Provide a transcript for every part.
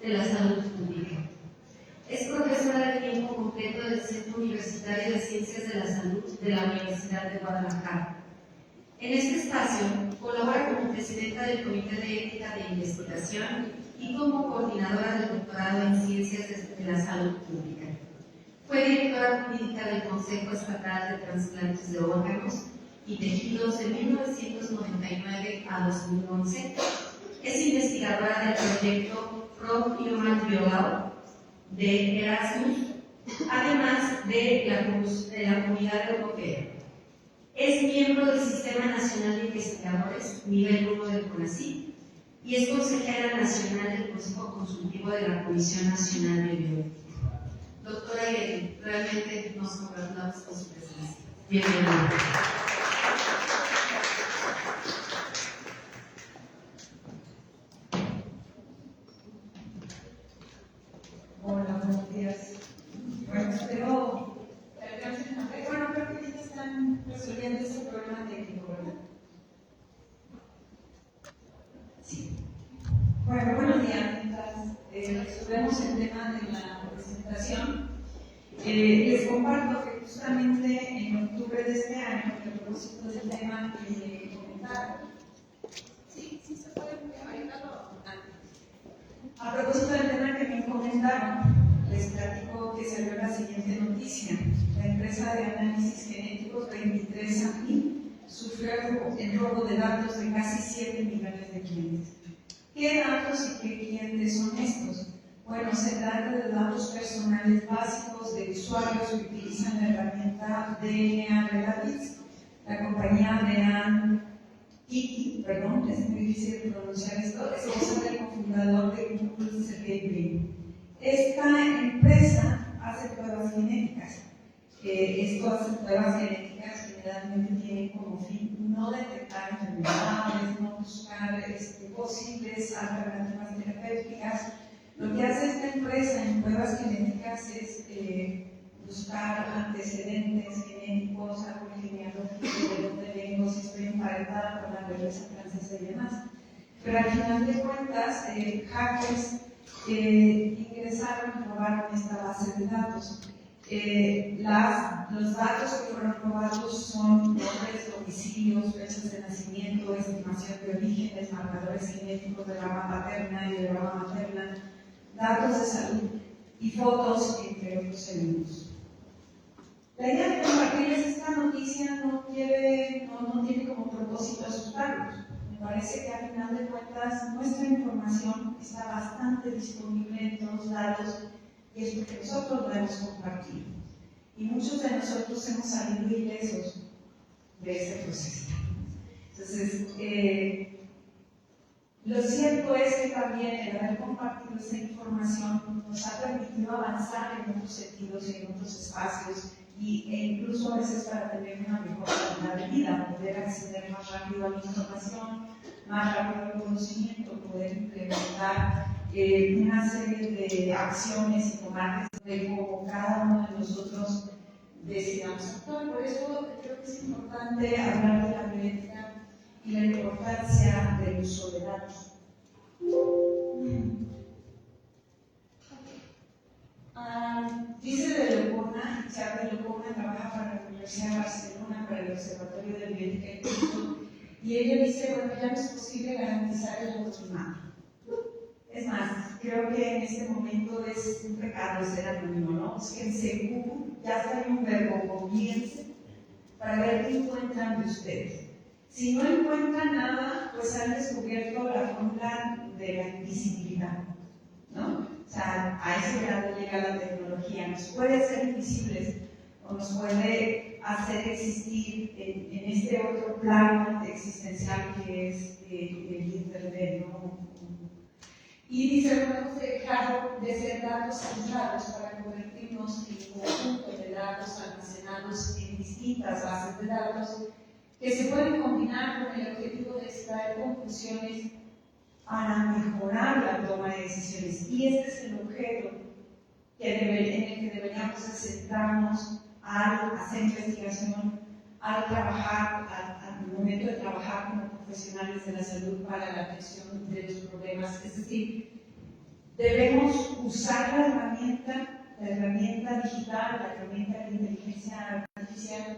de la Salud Pública. Es profesora de tiempo completo del Centro Universitario de Ciencias de la Salud de la Universidad de Guadalajara. En este espacio colabora como presidenta del Comité de Ética de Investigación y como coordinadora del doctorado en Ciencias de la Salud Pública. Fue directora jurídica del Consejo Estatal de Trasplantes de Órganos y Tejidos de 1999 a 2011. Es investigadora del proyecto Pro-Human Biolaw de Erasmus, además de la Comunidad Europea. Es miembro del Sistema Nacional de Investigadores, nivel 1 del CONACYT, y es consejera nacional del Consejo Consultivo de la Comisión Nacional de Bioética. Doctora Irene, realmente nos congratulamos con su presencia. Bienvenida. Hola, buenos días. Bueno, creo que ya están resolviendo ese problema técnico, ¿verdad? Sí. Bueno, buenos días. Mientras resolvemos el tema de la presentación, les comparto que justamente en octubre de este año, a propósito del tema que comentaron, se puede a propósito del tema que me comentaron, les platico que salió la siguiente noticia. La empresa de análisis genéticos 23andMe sufrió el robo de datos de casi 7 millones de clientes. ¿Qué datos y qué clientes son estos? Bueno, se trata de datos personales básicos de usuarios que utilizan la herramienta DNA Relatives. La compañía de Ann Kiki, perdón, es muy difícil de pronunciar esto, es esposa del cofundador de Google, Sergey Brin. Esta empresa hace pruebas genéticas. Esto hace pruebas genéticas generalmente tienen como fin no detectar enfermedades, no buscar posibles alternativas terapéuticas. Lo que hace esta empresa en pruebas genéticas es buscar antecedentes genéticos, árbol genealógico, de dónde vengo, si estoy emparentada con la realeza francesa y demás. Pero al final de cuentas, hackers ingresaron y robaron esta base de datos. Los datos que fueron robados son nombres, domicilios, fechas de nacimiento, estimación de orígenes, marcadores genéticos de rama paterna y de rama materna, datos de salud y fotos, entre otros elementos. La idea de compartirles esta noticia no tiene como propósito asustarlos. Me parece que al final de cuentas nuestra información está bastante disponible en todos lados y es porque nosotros la hemos compartido. Y muchos de nosotros hemos salido ilesos de ese proceso. Entonces, lo cierto es que también el haber compartido esta información nos ha permitido avanzar en otros sentidos y en otros espacios e incluso a veces para tener una mejor calidad de vida, poder acceder más rápido a la información, más rápido al conocimiento, poder implementar una serie de acciones y tomar de cómo cada uno de nosotros decidamos actuar. Por eso creo que es importante hablar de la bioética y la importancia del uso de datos. Dice de Locona, Isabel de Locona trabaja para la Universidad de Barcelona, para el Observatorio de Bioética y Cultura, y ella dice, bueno, ya no es posible garantizar el voto humano. Es más, creo que en este momento es un pecado ser anónimo, ¿no? Es que en Según ya está un verbo, comience, para ver qué encuentran de ustedes. Si no encuentran nada, pues han descubierto la fórmula de la invisibilidad, ¿no? O sea, a ese grado llega la tecnología. Nos puede hacer invisibles o nos puede hacer existir en este otro plano existencial que es el Internet, ¿no? Y dice, podemos dejar de ser datos aislados para convertirnos en un conjunto de datos almacenados en distintas bases de datos que se pueden combinar con el objetivo de extraer conclusiones para mejorar la toma de decisiones. Y este es el objeto en el que deberíamos centrarnos al hacer investigación, al trabajar, al momento de trabajar como profesionales de la salud para la atención de los problemas. Es decir, Debemos usar la herramienta digital, la herramienta de inteligencia artificial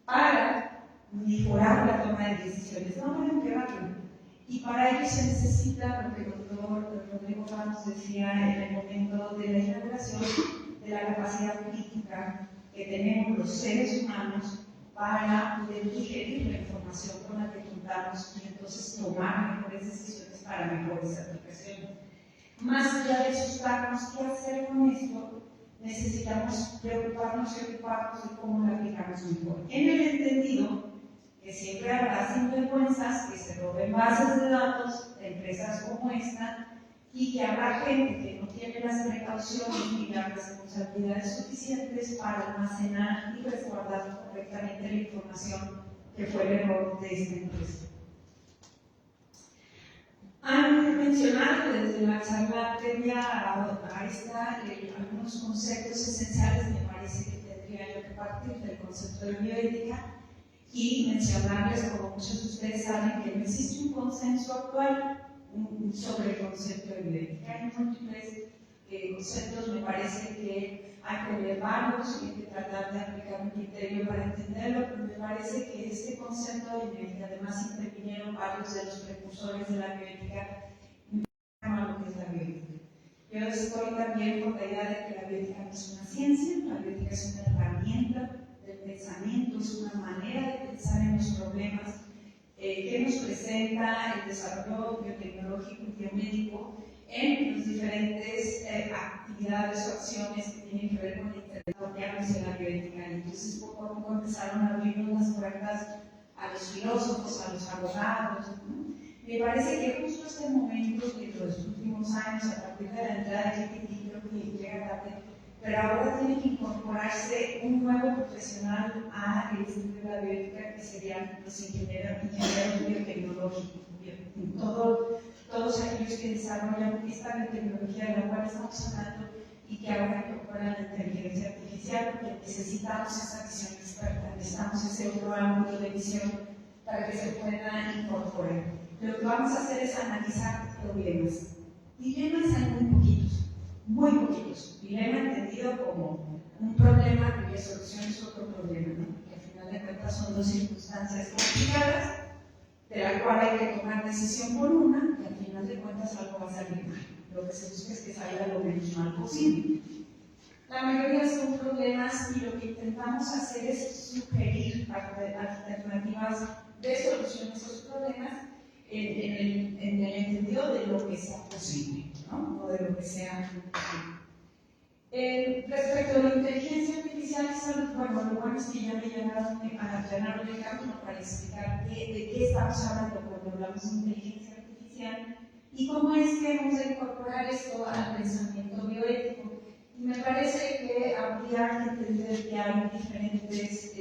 para mejorar la toma de decisiones, no para empeorarla. Y para ello se necesita lo que el doctor Rodrigo Ramos decía en el momento de la inauguración, de la capacidad crítica que tenemos los seres humanos para poder digerir la información con la que contamos y entonces tomar mejores decisiones para mejores aplicaciones. Más allá de asustarnos, ¿qué hacer con esto? Necesitamos preocuparnos y ocuparnos de cómo la aplicamos mejor. En el entendido que siempre habrá sinvergüenzas que se roben bases de datos de empresas como esta y que habrá gente que no tiene las precauciones ni las responsabilidades suficientes para almacenar y resguardar correctamente la información que fue el error de esta empresa. Han mencionado desde la charla previa a esta algunos conceptos esenciales, me parece que tendría yo que partir del concepto de bioética y mencionarles, como muchos de ustedes saben, que no existe un consenso actual sobre el concepto de bioética. Hay múltiples conceptos, me parece que hay que elevarlos y hay que tratar de aplicar un criterio para entenderlo, pero me parece que este concepto, en el que además intervinieron varios de los precursores de la bioética, llama lo que es la bioética. Yo estoy también con la idea de que la bioética no es una ciencia, la bioética es una herramienta del pensamiento, es una manera de pensar en los problemas que nos presenta el desarrollo biotecnológico y biomédico en las diferentes actividades o acciones que tienen que ver con la interpretación de la bioética. Entonces, poco a poco empezaron a abrirnos las puertas a los filósofos, a los abogados, ¿no? Me parece que justo este momento de los últimos años, a partir de la entrada de GPT, creo que llega tarde, pero ahora tiene que incorporarse un nuevo profesional a el estudio de la bioética, que serían los ingenieros biotecnológicos, todos aquellos que desarrollan esta biotecnología de la cual estamos hablando y que ahora incorporan la inteligencia artificial, porque necesitamos esa visión experta, necesitamos ese otro ángulo de visión para que se pueda incorporar. Lo que vamos a hacer es analizar problemas. Dilemas hay muy poquitos. Dilema entendido como un problema cuya solución es otro problema, ¿no? Que al final de cuentas son dos circunstancias complicadas, de la cual hay que tomar decisión por una, y al final de cuentas algo va a salir mal. Lo que se busca es que salga lo menos mal posible. La mayoría son problemas y lo que intentamos hacer es sugerir alternativas de solución a esos problemas en el entendido de lo que sea posible, ¿no? O de lo que sea imposible. Respecto a la inteligencia artificial, lo bueno es que ya me allanaron el camino para explicar de qué estamos hablando cuando hablamos de inteligencia artificial y cómo es que hemos de incorporar esto al pensamiento bioético. Y me parece que habría que entender que hay diferentes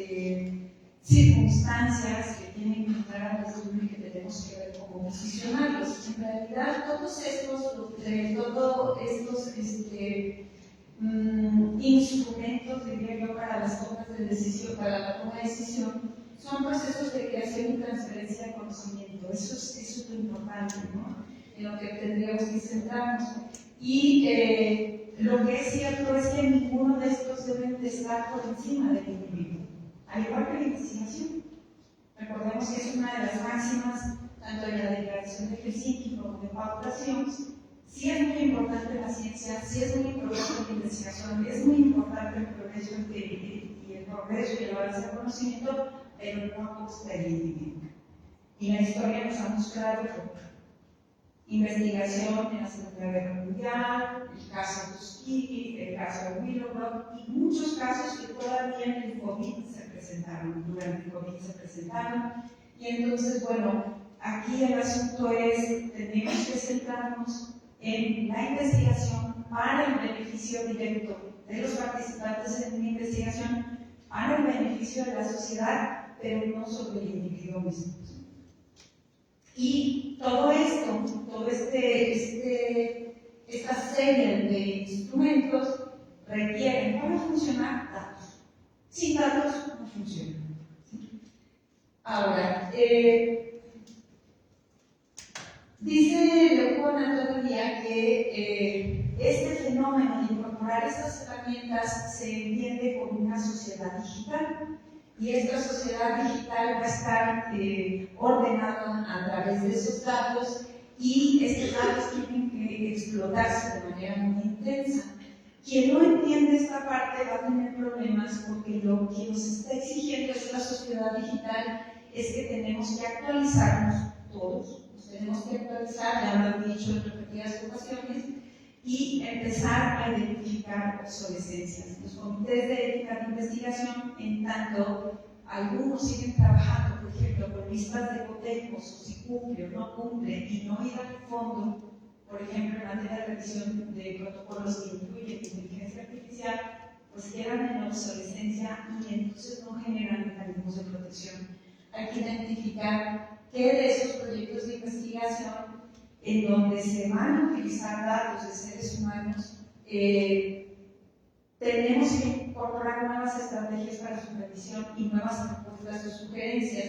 circunstancias que tienen que entrar al estudio y que tenemos que ver cómo posicionarlos. En realidad, todos estos instrumentos, diría yo, para las tomas de decisión, para la toma de decisión, son procesos de creación y transferencia de conocimiento. Eso es lo importante, ¿no? En lo que tendríamos que centrarnos. Y lo que es cierto es que ninguno de estos deben de estar por encima del individuo, al igual que la investigación. Recordemos que es una de las máximas, tanto en la Declaración de Helsinki como de Pau Nations. Sí es muy importante la ciencia, sí es muy importante la investigación, es muy importante el progreso y el avance del conocimiento, pero no a costa del individuo. Y la historia nos ha mostrado investigación en la Segunda Guerra Mundial, el caso Tuskegee, el caso de Willowbrook y muchos casos que todavía en el COVID se presentaron, durante el COVID se presentaron. Y entonces, bueno, aquí el asunto es, tenemos que centrarnos en la investigación para el beneficio directo de los participantes en la investigación, para el beneficio de la sociedad, pero no sobre el individuo mismo. Y todo esto, esta serie de instrumentos requieren para funcionar datos. Sin datos no funciona. Dice Lecuona todavía que este fenómeno de incorporar estas herramientas se entiende como una sociedad digital. Y esta sociedad digital va a estar ordenada a través de esos datos y estos datos tienen que explotarse de manera muy intensa. Quien no entiende esta parte va a tener problemas porque lo que nos está exigiendo esta sociedad digital es que tenemos que actualizarnos todos, nos tenemos que actualizar, ya lo he dicho en repetidas ocasiones, y empezar a identificar obsolescencias. Los comités de ética de investigación, en tanto algunos siguen trabajando, por ejemplo, con listas de cotejos, o si cumple o no cumple, y no ir al fondo, por ejemplo, en materia de revisión de protocolos que incluyen inteligencia artificial, pues quedan en obsolescencia y entonces no generan mecanismos de protección. Hay que identificar qué de esos proyectos de investigación en donde se van a utilizar datos de seres humanos, tenemos que incorporar nuevas estrategias para su revisión y nuevas propuestas o sugerencias,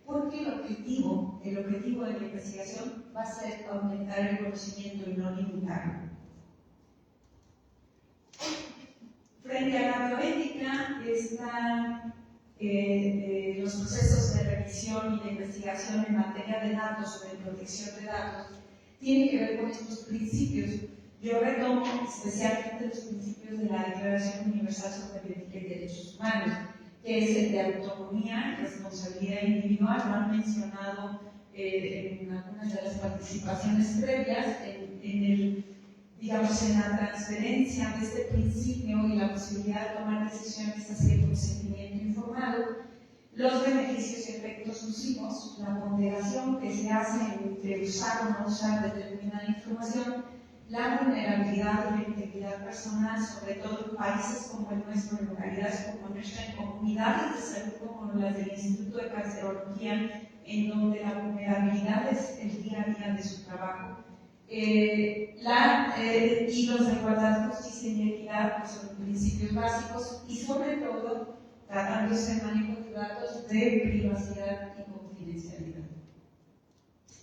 porque el objetivo de la investigación va a ser aumentar el conocimiento y no limitarlo. Frente a la bioética están los procesos de revisión y de investigación en materia de datos o de protección de datos. Tiene que ver con estos principios. Yo retomo especialmente los principios de la Declaración Universal sobre Bioética y Derechos Humanos, que es el de autonomía y responsabilidad individual. Lo han mencionado en algunas de las participaciones previas, en la transferencia de este principio y la posibilidad de tomar decisiones hacia el consentimiento informado, los beneficios y efectos nocivos, la ponderación que se hace entre usar o no usar determinada información, la vulnerabilidad y la integridad personal, sobre todo en países como el nuestro, en localidades como nuestra, en comunidades de salud como las del Instituto de Cancerología, en donde la vulnerabilidad es el día a día de su trabajo. Y los de igualdad, justicia y equidad, pues son principios básicos, y sobre todo tratándose de manejo de datos de privacidad y confidencialidad.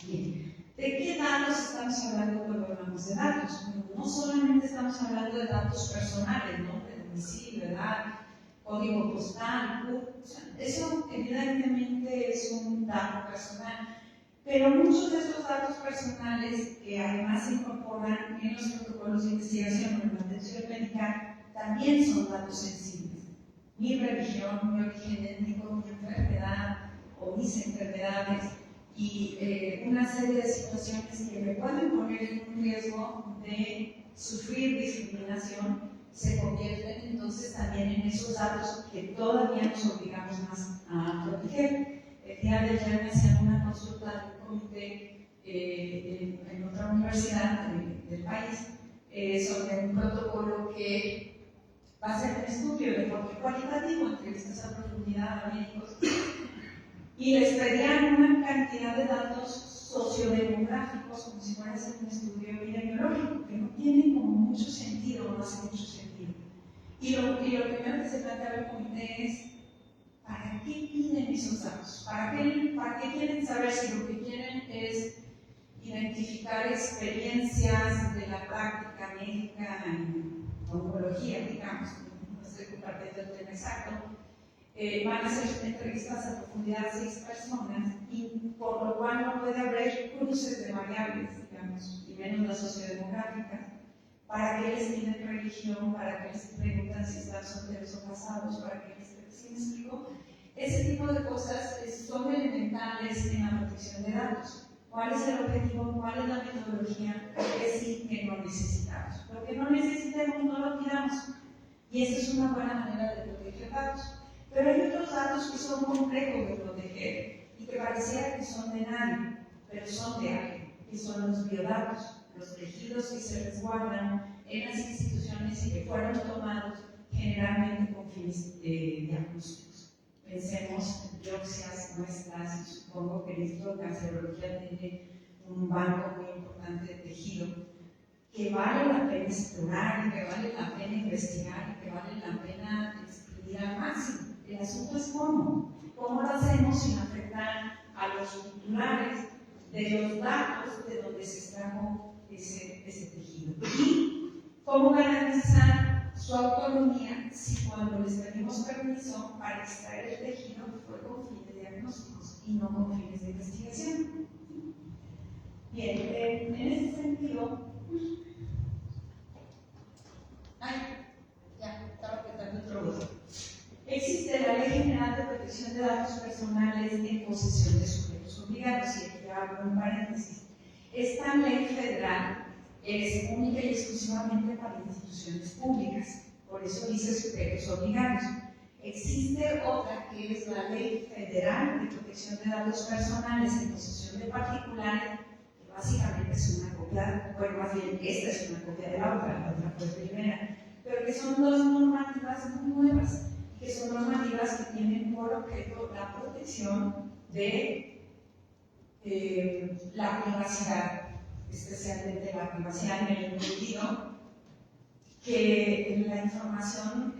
Bien, ¿de qué datos estamos hablando cuando hablamos de datos? No solamente estamos hablando de datos personales, nombre, domicilio, edad, código postal, eso evidentemente es un dato personal. Pero muchos de estos datos personales, que además se incorporan en los protocolos de investigación o en la atención médica, también son datos sensibles. Mi religión, mi origen étnico, mi enfermedad o mis enfermedades y una serie de situaciones que me pueden poner en un riesgo de sufrir discriminación se convierten entonces también en esos datos que todavía nos obligamos más a proteger. El día de ayer me hacían una consulta de un comité en otra universidad del país sobre un protocolo que va a ser un estudio de enfoque cualitativo, entrevistas a profundidad a médicos, y les pedían una cantidad de datos sociodemográficos como si fuera a ser un estudio epidemiológico, que no tiene como mucho sentido, no hace mucho sentido. Y lo primero que se planteaba el comité es: ¿para qué piden esos datos? ¿Para qué quieren saber si lo que quieren es identificar experiencias de la práctica médica en oncología, digamos? No estoy compartiendo el tema exacto. Van a hacer entrevistas a profundidad a 6 personas y por lo cual no puede haber cruces de variables, digamos, y menos las sociodemográficas. ¿Para qué les piden religión? ¿Para qué les preguntan si están solteros o casados? ¿Para qué les ¿sí me explico? Ese tipo de cosas son elementales en la protección de datos. ¿Cuál es el objetivo? ¿Cuál es la metodología? ¿Qué sí, que no necesitamos? Lo que no necesitemos no lo pidamos. Y esa es una buena manera de proteger datos. Pero hay otros datos que son complejos de proteger y que pareciera que son de nadie, pero son de alguien, que son los biodatos, los tejidos que se resguardan en las instituciones y que fueron tomados generalmente con fines diagnósticos. Pensemos en biopsias, muestras, y supongo que el Instituto de Cancerología tiene un banco muy importante de tejido que vale la pena explorar, y que vale la pena investigar, y que vale la pena exprimir al máximo. El asunto es cómo lo hacemos sin afectar a los titulares de los datos de donde se extrajo ese tejido. Y cómo garantizar su autonomía si cuando les pedimos permiso para extraer el tejido fue con fines diagnósticos y no con fines de investigación. Bien, en ese sentido, estaba apretando otro botón. Existe la Ley General de Protección de Datos Personales en posesión de sujetos obligados, y aquí abro un paréntesis. Esta ley federal es única y exclusivamente para instituciones públicas, por eso dice sujetos obligados. Existe otra que es la Ley Federal de Protección de Datos Personales en posesión de particulares, que básicamente es una copia, bueno, más bien esta es una copia de la otra fue primera, pero que son dos normativas muy nuevas, que son normativas que tienen por objeto la protección de la privacidad, especialmente la privacidad en el entendido que la información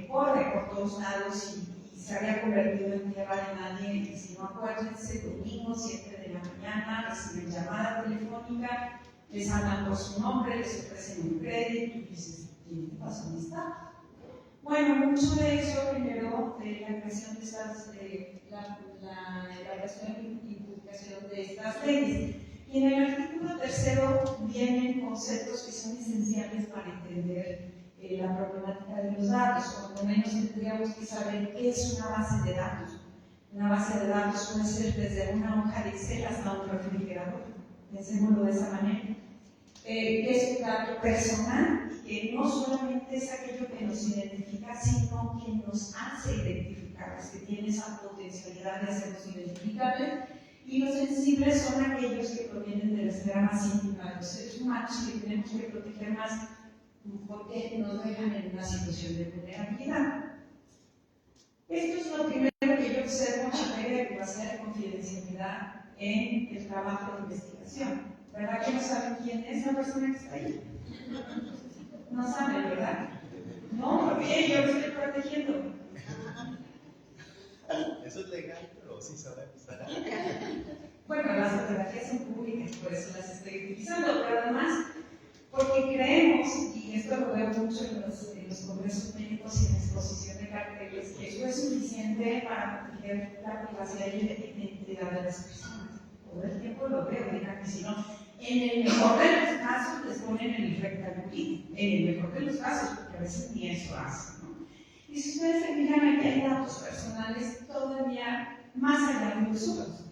corre por todos lados y se había convertido en tierra de nadie. Y si no, acuérdense, domingo, 7 de la mañana, reciben llamada telefónica, les hablan por su nombre, les ofrecen un crédito y dices, ¿qué pasó? ¿Dónde está? Bueno, mucho de eso generó la creación de estas, la elaboración y publicación de estas leyes. Y en el artículo 3 vienen conceptos que son esenciales para entender la problemática de los datos. Por lo menos tendríamos que saber qué es una base de datos. Una base de datos puede ser desde una hoja de Excel hasta un refrigerador. Pensémoslo de esa manera. Que es un dato personal, que no solamente es aquello que nos identifica, sino que nos hace identificables, que tiene esa potencialidad de hacernos identificables. Y los sensibles son aquellos que provienen de la esfera más íntima de los seres humanos, que tenemos que proteger más porque nos dejan en una situación de vulnerabilidad. Esto es lo primero que yo observo en materia de privacidad y confidencialidad en el trabajo de investigación. ¿Verdad que no saben quién es la persona que está ahí? No saben, ¿verdad? No, porque yo lo estoy protegiendo. Eso es legal, pero sí sabemos. Bueno, las fotografías son públicas, por eso las estoy utilizando, pero además porque creemos, y esto lo veo mucho en los congresos médicos y en la exposición de carteles, que eso es suficiente para proteger la privacidad y la identidad de las personas. Todo el tiempo lo veo, digan que si no, en el mejor de los casos les ponen el rectangulito, en el mejor de los casos, porque a veces ni eso hacen, ¿no? Y si ustedes se fijan, aquí hay datos personales todavía más allá de los usos.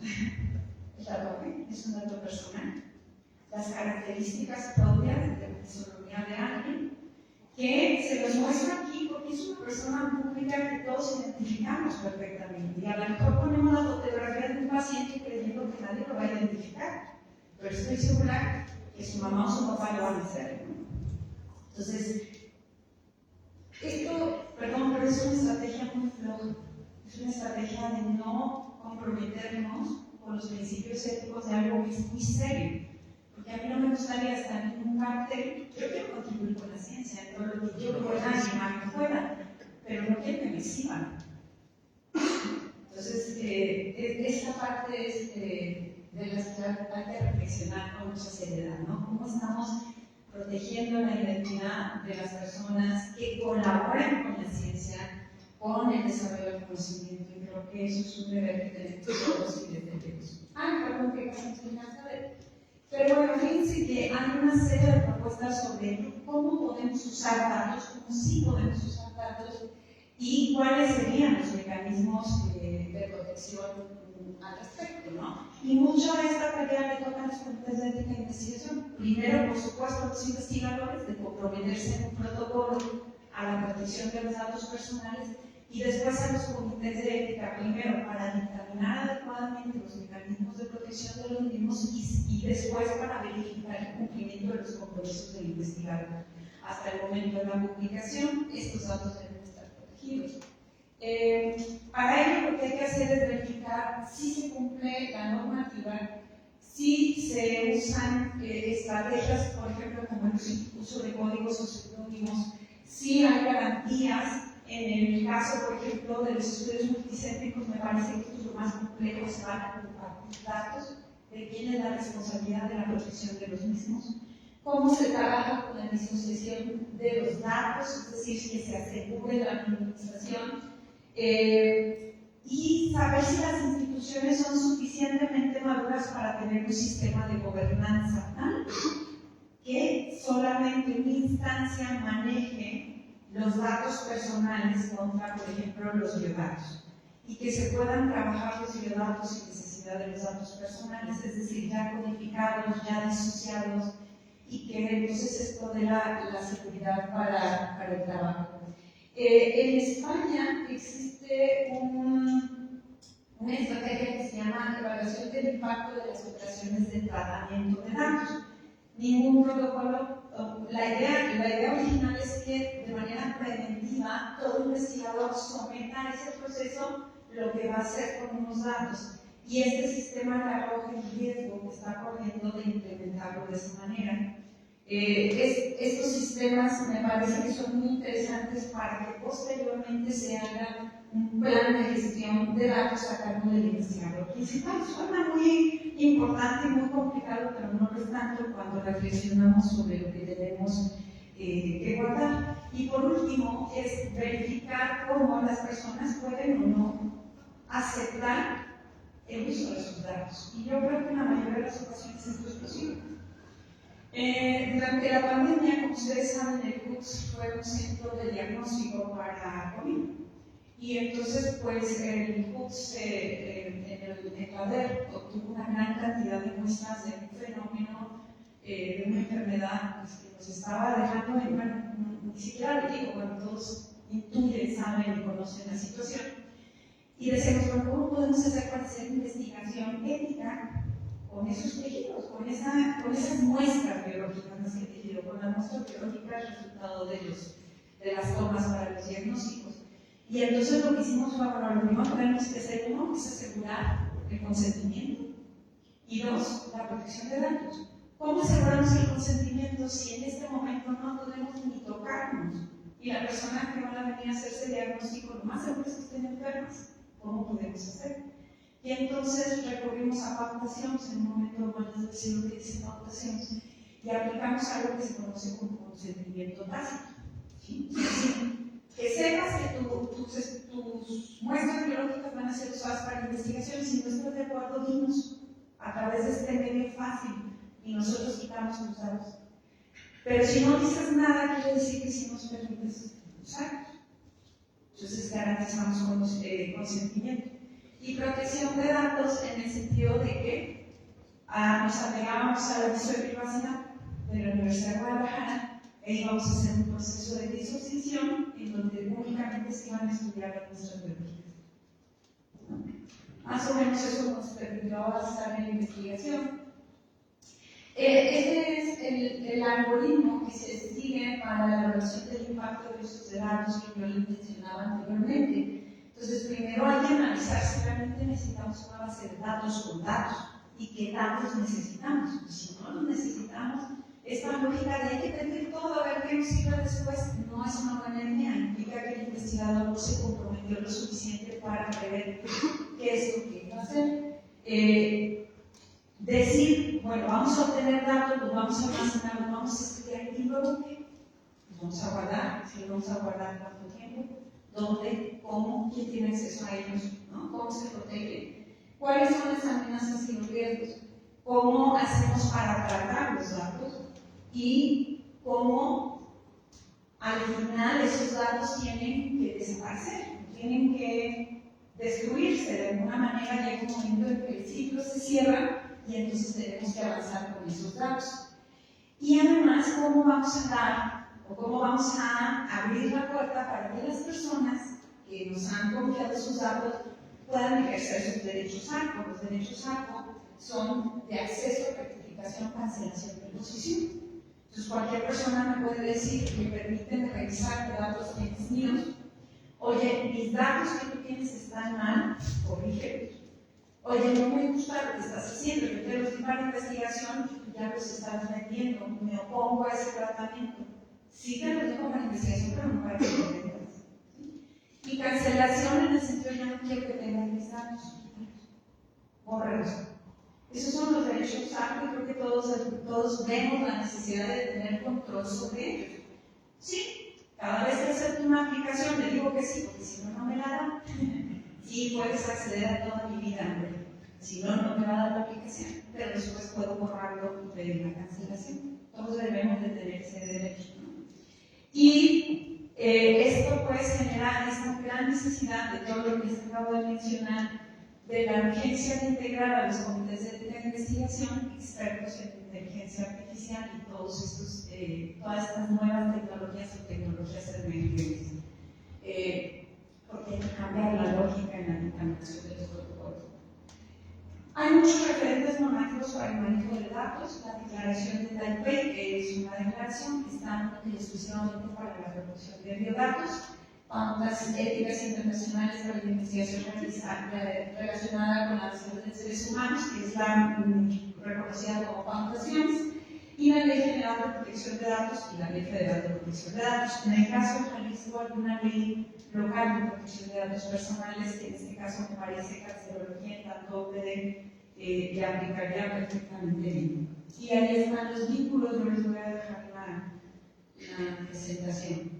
El dato es un dato personal. Las características propias de la fisonomía de alguien, que se los muestra aquí porque es una persona pública que todos identificamos perfectamente. Y a lo mejor ponemos la fotografía de un paciente creyendo que nadie lo va a identificar, pero estoy segura que su mamá o su papá lo van a hacer, ¿no? Entonces, esto, perdón, pero es una estrategia muy floja. Es una estrategia de no comprometernos con los principios éticos de algo que es muy serio. Porque a mí no me gustaría estar en un cartel. Yo quiero contribuir con la ciencia, en todo lo que yo pueda animar fuera, pero no quiero que me exhiban. Entonces, esta parte es de las que hay que reflexionar con mucha seriedad, ¿no? ¿Cómo estamos protegiendo la identidad de las personas que colaboran con la ciencia, con el desarrollo del conocimiento? Y creo que eso es un deber que tenemos todos y defendemos. Perdón, que casi estoy cansada. Pero bueno, fíjense que hay una serie de propuestas sobre cómo podemos usar datos, cómo sí podemos usar datos y cuáles serían los mecanismos de protección al respecto, ¿no? Y mucho de esta tarea le toca a los comités de ética e investigación. Primero, por supuesto, a los investigadores de comprometerse en un protocolo a la protección de los datos personales, y después a los comités de ética, primero para dictaminar adecuadamente los mecanismos de protección de los mismos y después para verificar el cumplimiento de los compromisos del investigador. Hasta el momento de la publicación, estos datos deben estar protegidos. Para ello, lo que hay que hacer es verificar si se cumple la normativa, si se usan estrategias, por ejemplo, como el uso de códigos o seudónimos, si hay garantías. En el caso, por ejemplo, de los estudios multicéntricos, me parece que esto es lo más complejo, se van a compartir datos de quién es la responsabilidad de la protección de los mismos, cómo se trabaja con la disociación de los datos, es decir, que se asegure la administración, y saber si las instituciones son suficientemente maduras para tener un sistema de gobernanza tal que solamente una instancia maneje los datos personales contra, por ejemplo, los biodatos, y que se puedan trabajar los biodatos sin necesidad de los datos personales, es decir, ya codificados, ya disociados, y que entonces esto dé la seguridad para el trabajo. En España existe una estrategia que se llama evaluación del impacto de las operaciones de tratamiento de datos. Ningún protocolo, la idea original es que de manera preventiva todo investigador someta a ese proceso lo que va a hacer con unos datos, y este sistema le arroja el riesgo que está corriendo de implementarlo de esa manera. Estos sistemas me parece que son muy interesantes para que posteriormente se haga un plan de gestión de datos a cargo del investigador principal. Suena muy importante y muy complicado, pero no lo es tanto cuando reflexionamos sobre lo que tenemos que guardar. Y por último, es verificar cómo las personas pueden o no aceptar el uso de sus datos. Y yo creo que en la mayoría de las ocasiones esto es posible. Durante la pandemia, como ustedes saben, el CUTS fue un centro de diagnóstico para COVID. Y entonces, pues, el CUTS en el Ecuador obtuvo una gran cantidad de muestras de un fenómeno, de una enfermedad pues, que nos estaba dejando en, bueno, ni siquiera lo digo, cuando todos intuyen, saben y conocen la situación. Y decimos, bueno, ¿cómo podemos hacer para hacer investigación ética con esos tejidos, con esas muestras biológicas, más que tejido, con la muestra biológica, el resultado de las tomas para los diagnósticos? Y entonces lo que hicimos fue, bueno, lo primero que tenemos que hacer, uno, es asegurar el consentimiento, y dos, la protección de datos. ¿Cómo aseguramos el consentimiento si en este momento no podemos ni tocarnos? Y la persona que va a venir a hacerse diagnóstico, lo más seguro es que estén enfermas. ¿Cómo podemos hacer? Y entonces recurrimos a pautaciones, en un momento van a decir lo que dice pautaciones, y aplicamos algo que se conoce como consentimiento tácito. ¿Sí? Que sepas que tus muestras biológicas van a ser usadas para investigaciones. Si no estás de acuerdo, dinos a través de este medio fácil y nosotros quitamos tus datos. Pero si no dices nada, quiere decir que si nos permites usarlos. Entonces garantizamos consentimiento. Y protección de datos en el sentido de que nos apegábamos al aviso de privacidad de la Universidad de Guadalajara e íbamos a hacer un proceso de disociación en donde únicamente se iban a estudiar las muestras biológicas. Más o menos eso nos permitió avanzar en la investigación. Este es el algoritmo que se sigue para la evaluación del impacto de usos de datos que yo les mencionaba anteriormente. Entonces, primero hay que analizar si realmente necesitamos una base de datos con datos y qué datos necesitamos. Y si no los necesitamos, esta lógica de hay que tener todo a ver qué nos sirve después no es una buena idea. Implica que el investigador no se comprometió lo suficiente para prever qué es lo que va a hacer. Decir, bueno, vamos a obtener datos, los vamos a almacenar, los vamos a estudiar y luego ¿qué? Los vamos a guardar, si los vamos a guardar cuánto tiempo, dónde, cómo, quién tiene acceso a ellos, ¿no? Cómo se protege, cuáles son las amenazas y los riesgos, cómo hacemos para tratar los datos y cómo al final esos datos tienen que desaparecer, tienen que destruirse de alguna manera. Llega un momento en que el ciclo se cierra y entonces tenemos que avanzar con esos datos. Y además, ¿cómo vamos a dar o cómo vamos a abrir la puerta para que las personas que nos han confiado sus datos puedan ejercer sus derechos ARCO? Los derechos ARCO son de acceso, rectificación, cancelación y reposición. Entonces, cualquier persona me puede decir que permiten revisar qué datos tienes míos. Oye, mis datos que tú tienes están mal, corrígelos. Oye, no me gusta lo que estás haciendo, yo quiero los para investigación y tú ya los estás metiendo, me opongo a ese tratamiento. Sí te lo digo para investigación, pero no para que lo vendas. Y cancelación en el sentido, yo no quiero que tengan mis datos, bórralos. Esos son los derechos a usar, y creo que todos vemos la necesidad de tener control sobre ellos. Sí, cada vez que acepto una aplicación le digo que sí, porque si no, no me la dan. Sí, puedes acceder a toda mi vida, si no, no me va a dar la aplicación, pero después puedo borrarlo y pedir la cancelación. Todos debemos de tener ese derecho, ¿no? Y esto pues genera esta gran necesidad de todo lo que se acabo de mencionar, de la urgencia de integrar a los comités de ética de investigación expertos en inteligencia artificial y todas estas nuevas tecnologías o tecnologías emergentes, porque hay que cambiar la lógica en la implementación de los protocolos. Hay muchos referentes normativos para el manejo de datos. La declaración de Taipei, que es una declaración que está exclusivamente para la protección de biodatos, pautas éticas internacionales para la investigación relacionada con la salud de seres humanos, que es la reconocida como pautaciones, y la Ley General de Protección de Datos y la Ley Federal de Protección de Datos. En el caso de Jalisco, alguna ley local de protección de datos personales, que en este caso me parece carcelología en tanto le aplicaría perfectamente bien. Y ahí están los vínculos, yo les voy a dejar la presentación.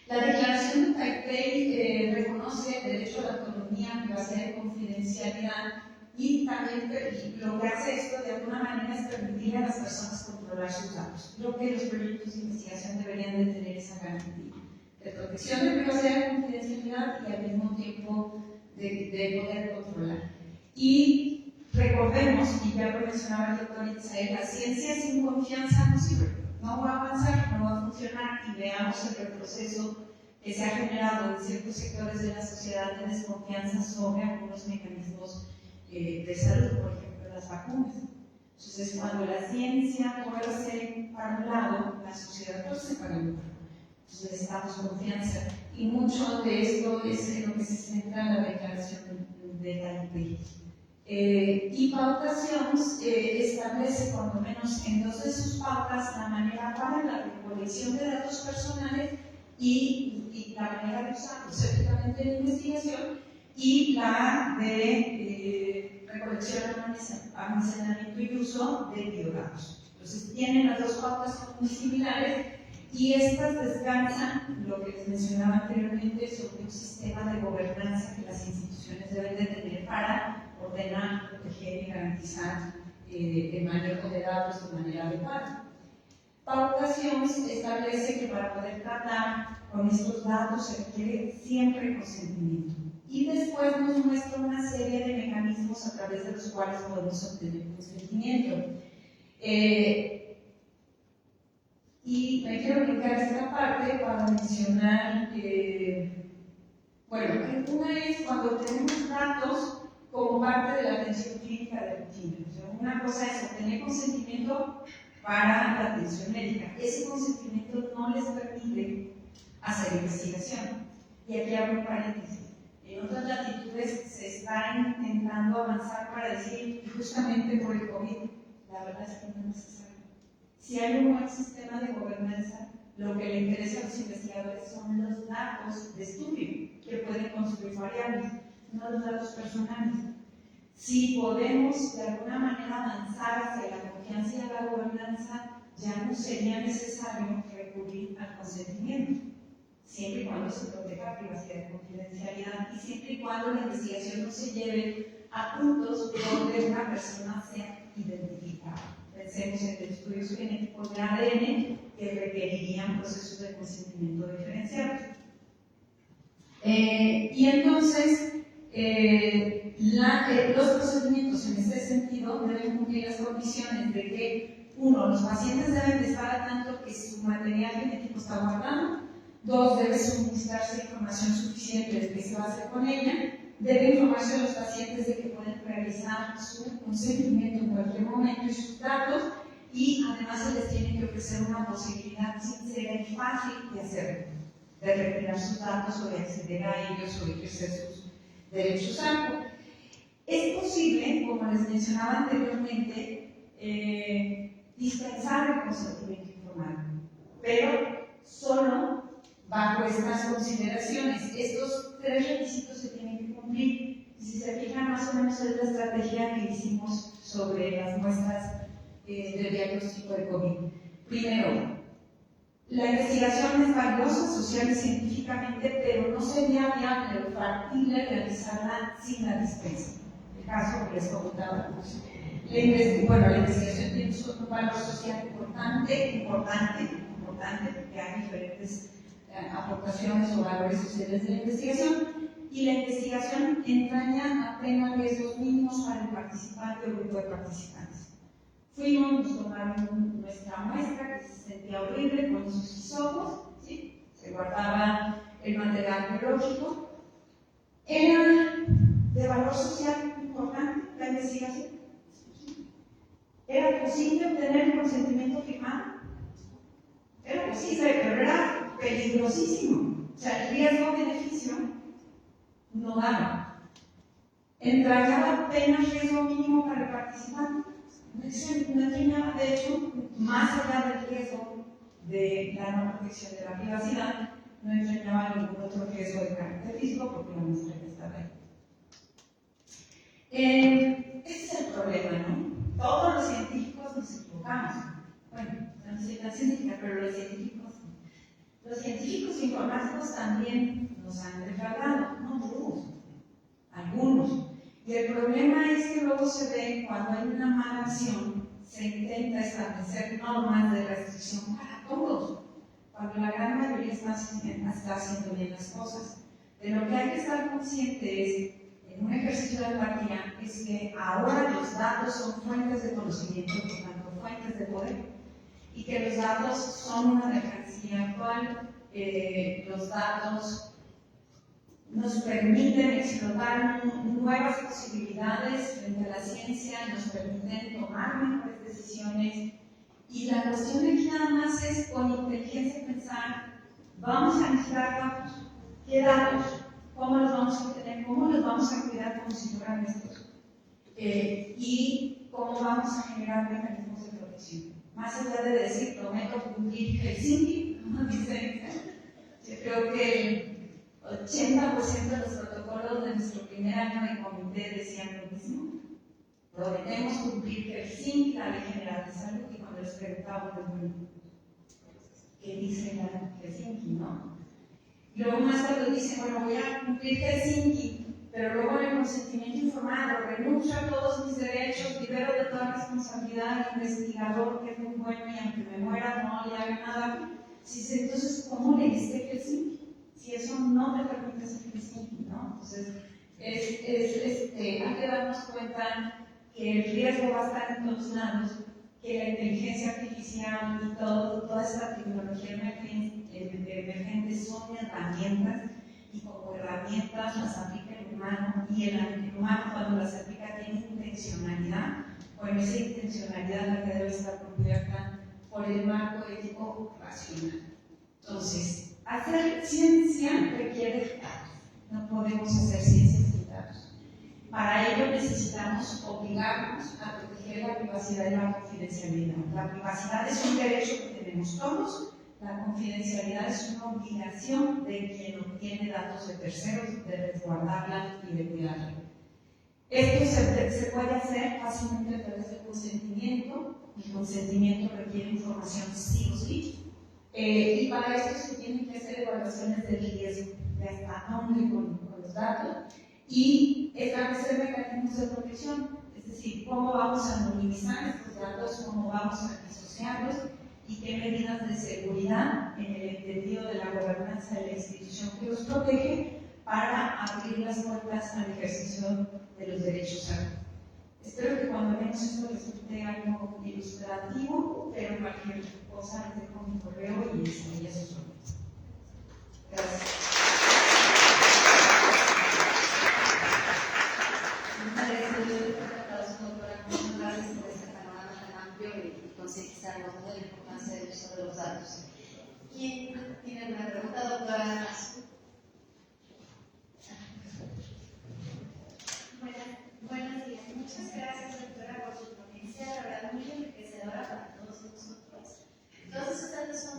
La Declaración de Taipei reconoce el derecho a la autonomía, privacidad y confidencialidad, y también lo que hace esto de alguna manera es permitir a las personas controlar sus datos. Creo que los proyectos de investigación deberían de tener esa garantía de protección de privacidad y confidencialidad y al mismo tiempo de poder controlar. Y recordemos, y ya lo mencionaba el doctor Itzael, la ciencia sin confianza no sirve, no va a avanzar, no va a funcionar, y veamos el retroceso que se ha generado en ciertos sectores de la sociedad de desconfianza sobre algunos mecanismos de salud, por ejemplo las vacunas. Entonces, cuando la ciencia torce para un lado, la sociedad torce para el otro. Entonces necesitamos confianza, y mucho de esto es en lo que se centra en la declaración de Taipei. Y pautaciones establece, por lo menos en dos de sus pautas, la manera para la recolección de datos personales y la manera de usarlos éticamente en la investigación, y la de recolección, almacenamiento y uso de biodatos. Entonces, tienen las dos pautas muy similares, y estas descansan, lo que les mencionaba anteriormente, sobre un sistema de gobernanza que las instituciones deben de tener para ordenar, proteger y garantizar el manejo de datos de manera adecuada. Pautaciones establece que para poder tratar con estos datos se requiere siempre consentimiento. Y después nos muestra una serie de mecanismos a través de los cuales podemos obtener consentimiento. Y me quiero brincar esta parte para mencionar, bueno, una es cuando obtenemos datos como parte de la atención clínica de rutina. O sea, una cosa es obtener consentimiento para la atención médica. Ese consentimiento no les permite hacer investigación. Y aquí abro un paréntesis. En otras latitudes se está intentando avanzar para decir, y justamente por el COVID, la verdad es que no es necesario. Si hay un buen sistema de gobernanza, lo que le interesa a los investigadores son los datos de estudio que pueden construir variables, no los datos personales. Si podemos de alguna manera avanzar hacia la confianza y la gobernanza, ya no sería necesario recurrir al consentimiento, siempre y cuando se proteja privacidad y confidencialidad, y siempre y cuando la investigación no se lleve a puntos donde una persona sea identificada. Pensemos en estudios genéticos de ADN que requerirían procesos de consentimiento diferenciados. Y entonces, los procedimientos en este sentido deben cumplir las condiciones de que, uno, los pacientes deben de estar al tanto que su material genético está guardado; dos, debe suministrarse información suficiente de qué se va a hacer con ella; debe informarse a los pacientes de que pueden realizar su consentimiento en cualquier momento y sus datos, y además se les tiene que ofrecer una posibilidad sincera y fácil de hacerlo, de retirar sus datos o de acceder a ellos o de ejercer sus derechos algo. Es posible, como les mencionaba anteriormente, dispensar el consentimiento informado, pero solo bajo estas consideraciones. Estos tres requisitos se tienen que cumplir. Si se se fijan, más o menos es la estrategia que hicimos sobre las muestras de diagnóstico de COVID. Primero, la investigación es valiosa social y científicamente, pero no sería viable o factible realizarla sin la dispensa. El caso que les comentaba. La investigación tiene un valor social importante, porque hay diferentes aportaciones o valores sociales de la investigación, y la investigación entraña apenas riesgos mínimos para el participante o grupo de participantes. Fuimos, nos tomaron nuestra muestra, que se sentía horrible con sus hisopos, ¿sí? Se guardaba el material biológico. Era de valor social importante la investigación. ¿Era posible obtener el consentimiento firmado? Era posible, pero era peligrosísimo. O sea, el riesgo-beneficio no daba. Entrañaba apenas riesgo mínimo para el participante. No entrañaba, de hecho, más allá del riesgo de la no protección de la privacidad, no entrañaba ningún otro riesgo de carácter físico porque la muestra ya estaba ahí. Este es el problema, ¿no? Todos los científicos nos equivocamos. Bueno, no soy tan científica, pero los científicos informáticos también nos han defraudado, no todos, algunos. Y el problema es que luego se ve cuando hay una mala acción, se intenta establecer normas de restricción para todos, cuando la gran mayoría está haciendo bien las cosas. De lo que hay que estar consciente es, en un ejercicio de empatía, es que ahora los datos son fuentes de conocimiento, por tanto, fuentes de poder, y que los datos son una mercancía actual. Los datos nos permiten explotar nuevas posibilidades frente a la ciencia, nos permiten tomar mejores decisiones, y la cuestión aquí nada más es con inteligencia pensar, vamos a necesitar datos, ¿qué datos? ¿Cómo los vamos a obtener? ¿Cómo los vamos a cuidar como si fueran estos? Y cómo vamos a generar mecanismos de protección. Más allá de decir, prometo cumplir Helsinki, como dicen, yo creo que el 80% de los protocolos de nuestro primer año de comité decían lo mismo. Prometemos cumplir Helsinki, la Ley General de Salud, y cuando les preguntábamos, bueno, ¿qué dice la Helsinki, no? Y luego más cuando dicen, bueno, voy a cumplir Helsinki, pero luego en el consentimiento informado, renuncio a todos mis derechos, libero de toda responsabilidad al investigador, que es muy bueno, y aunque me muera no le haga nada. Entonces, ¿cómo leíste Helsinki? Si eso no te permite hacer Helsinki, ¿no? Entonces, hay que darnos cuenta que el riesgo va a estar en todos lados, que la inteligencia artificial y toda esta tecnología emergente son herramientas, y como herramientas las aplica el humano, y el humano cuando las aplica tiene intencionalidad. Bueno, esa intencionalidad es la que debe estar cubierta por el marco ético racional. Entonces, hacer ciencia requiere datos. No podemos hacer ciencia sin datos. Para ello necesitamos obligarnos a proteger la privacidad y la confidencialidad. La privacidad es un derecho que tenemos todos. La confidencialidad es una obligación de quien obtiene datos de terceros, de resguardarla y de cuidarla. Esto se puede hacer fácilmente a través del consentimiento. El consentimiento requiere información sí o sí. Y para esto se tienen que hacer evaluaciones de riesgo, de hasta dónde con los datos, y establecer mecanismos de protección, es decir, cómo vamos a anonimizar estos datos, cómo vamos a disociarlos, y qué medidas de seguridad en el entendido de la gobernanza de la institución que los protege para abrir las puertas al ejercicio de los derechos a. Espero que cuando veamos esto resulte algo ilustrativo, pero cualquier cosa les dejo mi correo y estaría a sus órdenes. Gracias. Muchas gracias, doctora, muchas gracias por este panorama tan amplio y concientizarnos de la importancia del uso de los datos. ¿Quién tiene una pregunta, doctora Ana? Buenos días. Muchas gracias, doctora, por su ponencia, la verdad muy enriquecedora para todos nosotros. Entonces, ustedes son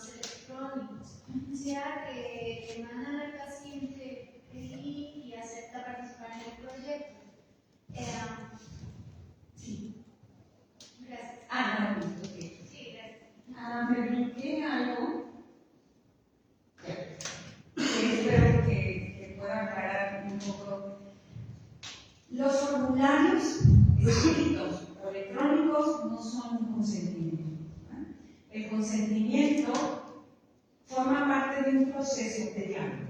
más electrónicos, sea que mandan al paciente el link y acepta participar en el proyecto. Sí. Gracias. Ah, no, ok. Sí, gracias. Me brinqué algo que espero que pueda aclarar un poco. Los formularios escritos o electrónicos no son un consentimiento. El consentimiento forma parte de un proceso de diálogo,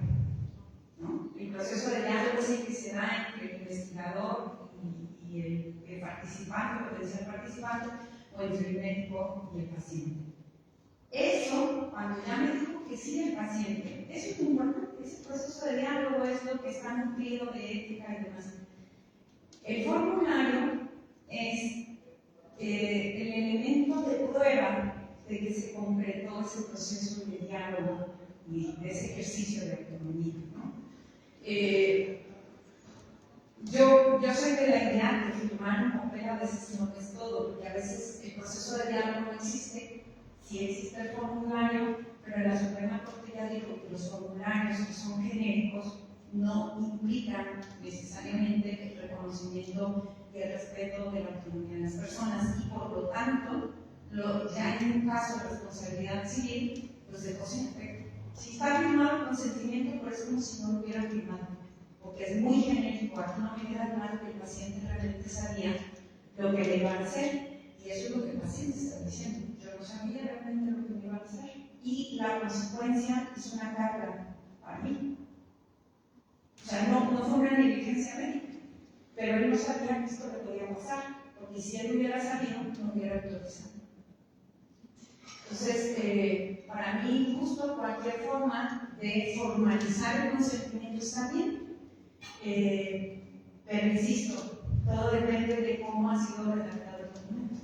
¿no? El proceso de diálogo es el que se da entre el investigador y el participante, potencial participante, o entre el médico y el paciente. Eso, cuando ya me dijo que sí el paciente, eso es muy importante. Ese proceso de diálogo es lo que está nutrido de ética y demás. El formulario es el elemento de prueba de que se concretó ese proceso de diálogo y de ese ejercicio de autonomía, ¿no? Yo soy de la idea de firmar un papel a veces no es todo, porque a veces el proceso de diálogo no existe. Sí existe el formulario, pero la Suprema Corte ya dijo que los formularios que son genéricos no implican necesariamente el reconocimiento y el respeto de la autonomía de las personas, y por lo tanto, ya en un caso de responsabilidad civil, pues dejó sin efecto. Si está firmado el consentimiento, pero es como si no lo hubiera firmado, porque es muy genérico. Aquí no me queda claro que el paciente realmente sabía lo que le iban a hacer, y eso es lo que el paciente está diciendo. Yo no sabía realmente lo que me iban a hacer, y la consecuencia es una carga para mí. O sea, no fue una negligencia médica, pero él no sabía que esto le podía pasar, porque si él hubiera sabido, no hubiera autorizado. Entonces, para mí, justo cualquier forma de formalizar el consentimiento está bien, pero insisto, todo depende de cómo ha sido redactado el documento.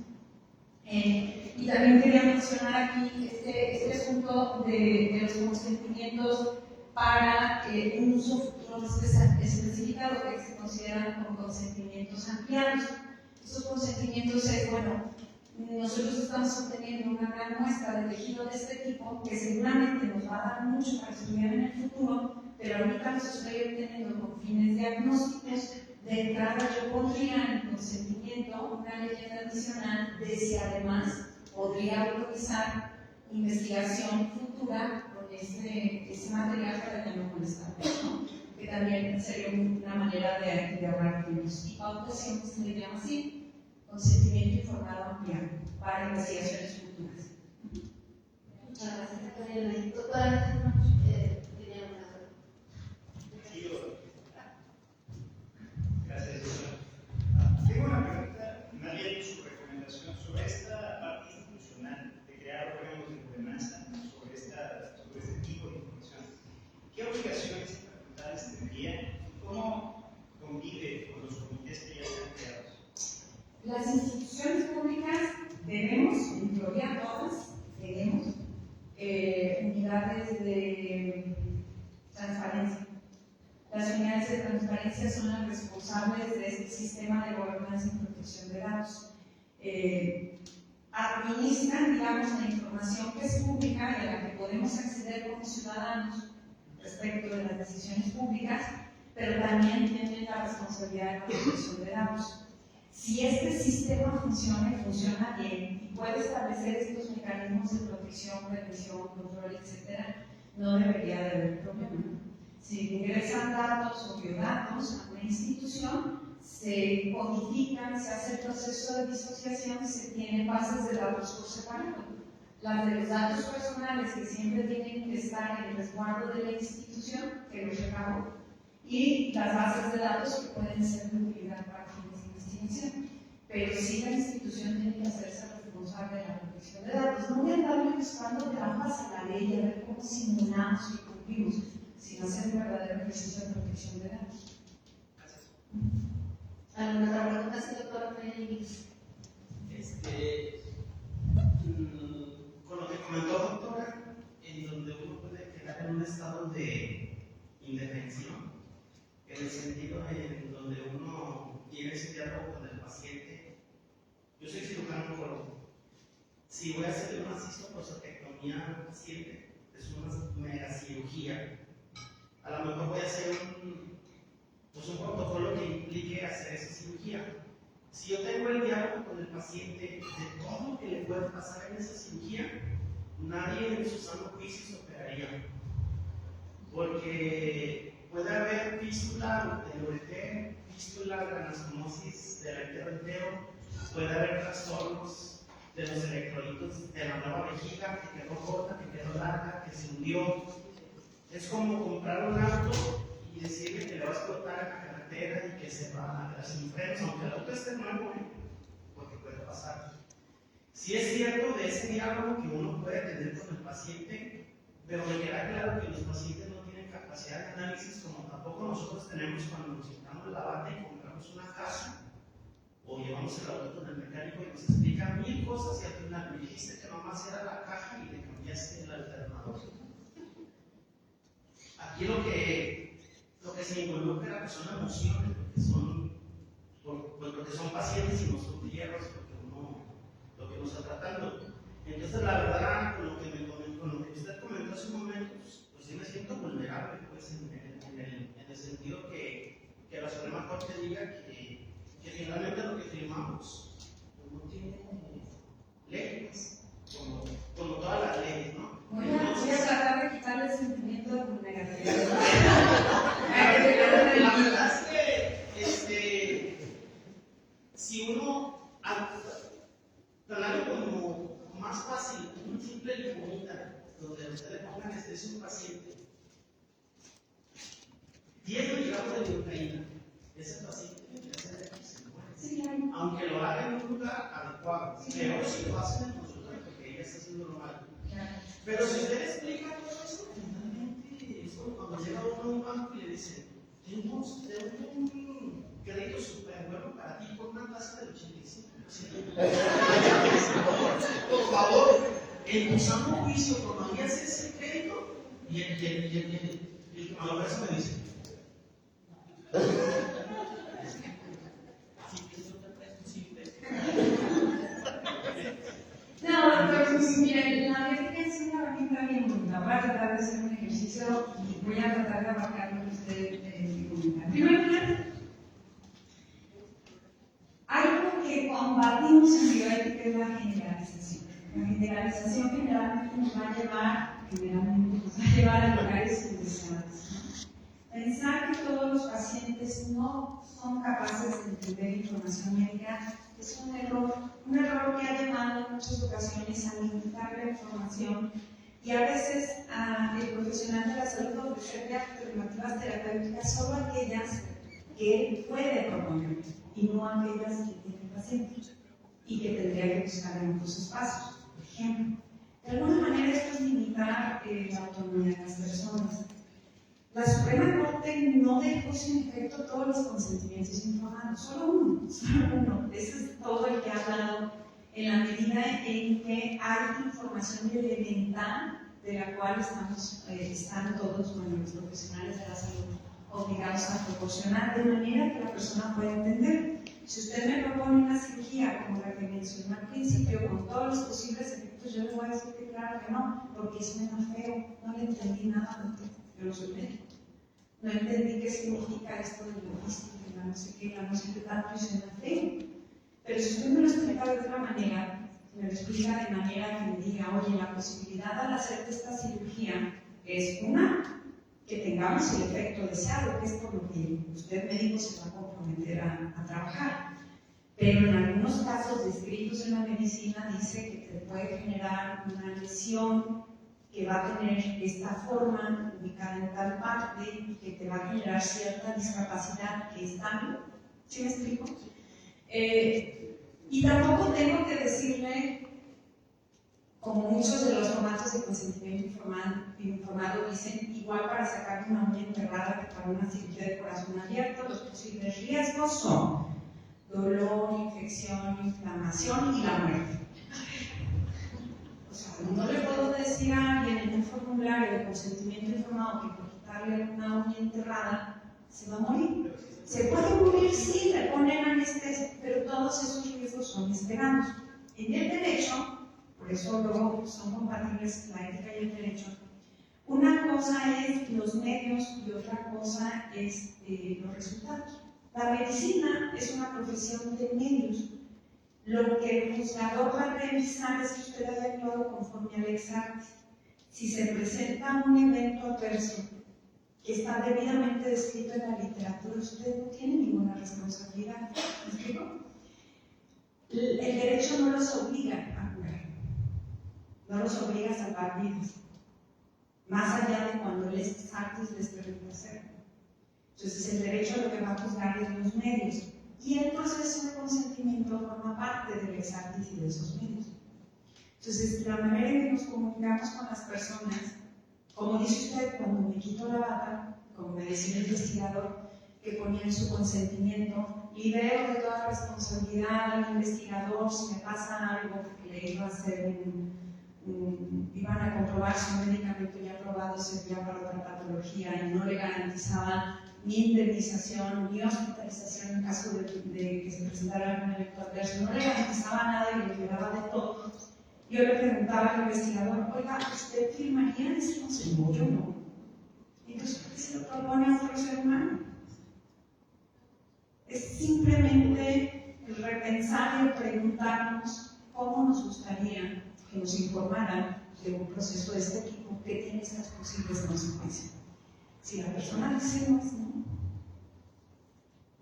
Y también quería mencionar aquí este asunto de los consentimientos para un uso futuro especificado, que se consideran como consentimientos ampliados. Estos consentimientos es, bueno, nosotros estamos obteniendo una gran muestra de tejido de este tipo que seguramente nos va a dar mucho para estudiar en el futuro, pero ahorita los estoy obteniendo con fines diagnósticos. De entrada, yo pondría en el consentimiento una leyenda adicional de si además podría autorizar investigación futura con ese material para que no molestara, ¿no? Que también sería una manera de ahorrar tiempos. Y pautación se le llama así: consentimiento informado ampliado para investigaciones futuras. Muchas gracias, doctora. Gracias, doctora. Tengo una pregunta. Me había dicho su recomendación sobre esta parte institucional de crear órganos de gobernanza sobre este tipo de información. ¿Qué obligaciones y facultades tendría y cómo convive con los comités que ya están creados? Las instituciones públicas debemos, en teoría todas, tenemos unidades de transparencia. Las unidades de transparencia son las responsables de este sistema de gobernanza y protección de datos. Administran, digamos, la información que es pública y a la que podemos acceder como ciudadanos respecto de las decisiones públicas, pero también tienen la responsabilidad de la protección de datos. Si este sistema funciona y funciona bien y puede establecer estos mecanismos de protección, prevención, control, etc., no debería de haber problema. Si ingresan datos o biodatos a una institución, se codifican, se hace el proceso de disociación, se tienen bases de datos por separado. Las de los datos personales, que siempre tienen que estar en el resguardo de la institución que los recabó, y las bases de datos que pueden ser de utilidad para fines de investigación. Pero sí, la institución tiene que hacerse responsable de la protección de datos. No de andar buscando trampas en la ley y a ver cómo simulamos y cumplimos, sino hacer un verdadero ejercicio de protección de datos. ¿Alguna otra pregunta, sí, doctora? Con lo que comentó, doctora, en donde uno puede quedar en un estado de indefensión, en el sentido en donde uno tiene ese diálogo con el paciente. Yo soy cirujano oncólogo. Si voy a hacer una cistoprosotectomía economía paciente, es una mega cirugía. A lo mejor voy a hacer un protocolo que implique hacer esa cirugía. Si yo tengo el diálogo con el paciente de todo lo que le puede pasar en esa cirugía, nadie en su sano juicio se operaría. Porque puede haber fístula del ureter, fístula de la anastomosis del entero, puede haber trastornos de los electrolitos de la nueva vejiga, que quedó corta, que quedó larga, que se hundió. Es como comprar un auto y decirle que le va a explotar en la carretera y que se va a quedar sin frenos, aunque el auto esté nuevo, porque puede pasar. Sí es cierto de ese diálogo que uno puede tener con el paciente, pero me queda claro que los pacientes no tienen capacidad de análisis como tampoco nosotros tenemos cuando nos sentamos en la bata y compramos una caja o llevamos el auto con el mecánico y nos explica 1000 cosas y al final me dijiste que nomás era la caja y le cambiaste el alternador. Aquí lo que se involucra son emociones, porque son pacientes y no son hierros, lo que uno está tratando. Entonces, la verdad, con lo que usted comentó hace un momento, pues sí me siento vulnerable, pues, en el sentido que la Suprema Corte diga que finalmente lo que firmamos pues, no tiene leyes, como todas las leyes, ¿no? Voy a tratar de quitarle el sentimiento de vulnerabilidad. La verdad es que si uno con algo como más fácil, un simple limita, donde usted le ponga anestesia a un paciente, 10 miligramos de lidocaína, ese paciente se muere. Aunque lo haga en un lugar adecuado, pero si lo hace en el consultorio, porque ella está haciendo lo malo. Pero si usted explica todo eso, finalmente es como cuando llega uno a un banco y le dice, tengo un crédito súper bueno para ti por una tasa del 85%. Por favor, en tu sano juicio, ¿tomarías ese crédito? Y el que me lo me dice, No, pues miren, la ética es una herramienta bien bonita. Voy a tratar de hacer un ejercicio y voy a tratar de abarcar lo que usted comenta. En primer lugar, algo que combatimos en bioética es la generalización. La generalización generalmente nos va a llevar a lugares indeseables. Pensar que todos los pacientes no son capaces de entender información médica es un error que ha llevado en muchas ocasiones a limitar la información y a veces el profesional de la salud ofrecerle alternativas terapéuticas solo aquellas que él puede proponer y no aquellas que tiene el paciente y que tendría que buscar en otros espacios. Por ejemplo, de alguna manera esto es limitar la autonomía de las personas. La Suprema Corte no dejó sin efecto todos los consentimientos informados, solo uno. Ese es todo el que ha hablado en la medida en que hay información elemental de la cual están todos los profesionales de la salud obligados a proporcionar de manera que la persona pueda entender. Si usted me propone una cirugía como la que mencioné al principio, con todos los posibles efectos, yo le voy a decir que claro que no, porque suena feo, no le entendí nada, doctor. Yo no soy médico. No entendí qué significa esto de logística, la no sé qué, la no sé qué tanto, y suena feo. Pero si usted me lo explica de otra manera, me lo explica de manera que me diga, oye, la posibilidad al hacer esta cirugía es una, que tengamos el efecto deseado, que es por lo que usted médico se va a comprometer a trabajar. Pero en algunos casos descritos en la medicina dice que te puede generar una lesión que va a tener esta forma ubicada en tal parte y que te va a generar cierta discapacidad que es tal. ¿Sí me explico? Y tampoco tengo que decirle, como muchos de los formatos de consentimiento informado dicen, igual para sacar una uña enterrada que para una cirugía de corazón abierto, los posibles riesgos son dolor, infección, inflamación y la muerte. O sea, no le puedo decir a alguien en un formulario de consentimiento informado que por quitarle una uña enterrada se va a morir. Se puede morir, sí, le ponen anestesia, pero todos esos riesgos son esperados. En el derecho, por eso luego son compatibles la ética y el derecho. Una cosa es los medios y otra cosa es los resultados. La medicina es una profesión de medios. Lo que el juzgador va a revisar es que usted haya actuado conforme al ex arte. Si se presenta un evento adverso que está debidamente descrito en la literatura, usted no tiene ninguna responsabilidad. ¿Me explico? El derecho no los obliga a curar, no los obliga a salvar vidas, más allá de cuando el ex arte les permite hacerlo. Entonces, el derecho lo que va a juzgar es los medios, y el proceso de consentimiento forma parte del ex arte y de esos medios. Entonces, la manera en que nos comunicamos con las personas, como dice usted, cuando me quito la bata, como me decía el investigador, que ponía en su consentimiento, libero de toda responsabilidad al investigador si me pasa algo, porque le iba a hacer iban a comprobar si un medicamento ya aprobado servía para otra patología y no le garantizaba ni indemnización ni hospitalización en caso de que se presentara algún evento adverso, no le garantizaba nada y le liberaba de todo. Yo le preguntaba al investigador, oiga, ¿usted firmaría ese consentimiento? Yo no. Entonces, ¿por qué se lo propone a otro ser humano? Es simplemente el repensar y el preguntarnos cómo nos gustaría que nos informaran de un proceso de este tipo que tiene estas posibles consecuencias. Si la persona dice no, es no.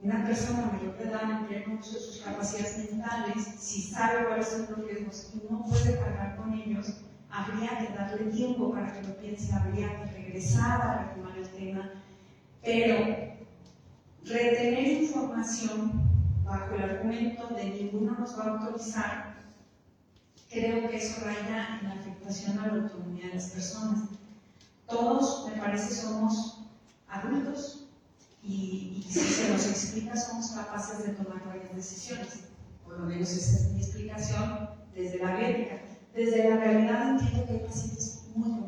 Una persona mayor de edad, en pleno uso de sus capacidades mentales, si sabe cuáles son los riesgos y no puede cargar con ellos, habría que darle tiempo para que lo piense, habría que regresar a retomar el tema, pero retener información bajo el argumento de ninguno nos va a autorizar, creo que eso raya en la afectación a la autonomía de las personas. Todos, me parece, somos adultos y si se nos explica somos capaces de tomar varias decisiones. Por lo menos esa es mi explicación desde la bioética. Desde la realidad entiendo que hay pacientes muy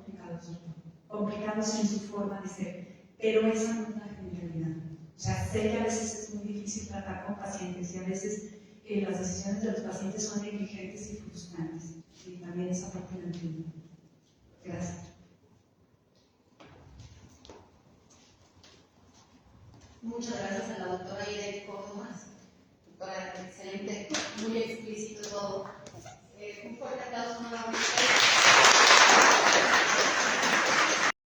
complicados en su forma de ser, pero esa no es la generalidad. O sea, sé que a veces es muy difícil tratar con pacientes y a veces las decisiones de los pacientes son negligentes y frustrantes. Y también esa parte la entiendo. Gracias. Muchas gracias a la doctora Irene Córdoba, doctora excelente, muy explícito todo. Un fuerte aplauso nuevamente.